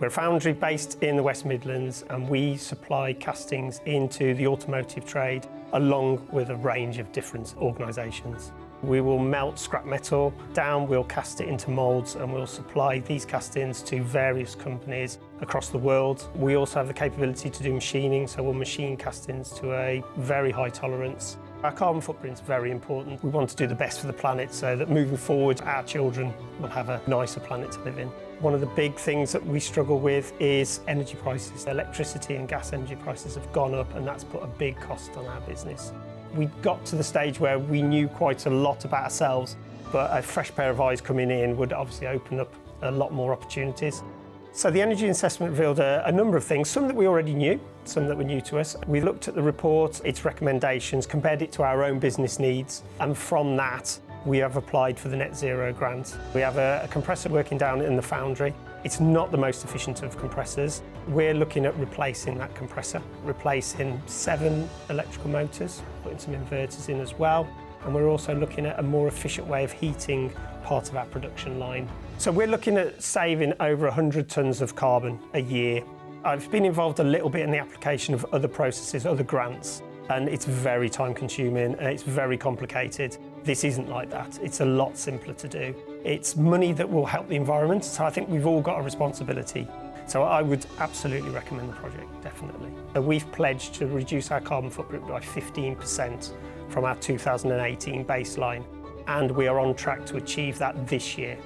We're a foundry based in the West Midlands and we supply castings into the automotive trade along with a range of different organisations. We will melt scrap metal down, we'll cast it into moulds and we'll supply these castings to various companies across the world. We also have the capability to do machining, so we'll machine castings to a very high tolerance. Our carbon footprint is very important. We want to do the best for the planet so that moving forward our children will have a nicer planet to live in. One of the big things that we struggle with is energy prices. Electricity and gas energy prices have gone up and that's put a big cost on our business. We got to the stage where we knew quite a lot about ourselves, but a fresh pair of eyes coming in would obviously open up a lot more opportunities. So the energy assessment revealed a number of things, some that we already knew, some that were new to us. We looked at the report, its recommendations, compared it to our own business needs, and from that we have applied for the Net Zero grant. We have a compressor working down in the foundry. It's not the most efficient of compressors. We're looking at replacing that compressor, replacing 7 electrical motors, putting some inverters in as well. And we're also looking at a more efficient way of heating part of our production line. So we're looking at saving over 100 tonnes of carbon a year. I've been involved a little bit in the application of other processes, other grants, and it's very time consuming and it's very complicated. This isn't like that. It's a lot simpler to do. It's money that will help the environment, so I think we've all got a responsibility. So I would absolutely recommend the project, definitely. We've pledged to reduce our carbon footprint by 15% from our 2018 baseline, and we are on track to achieve that this year.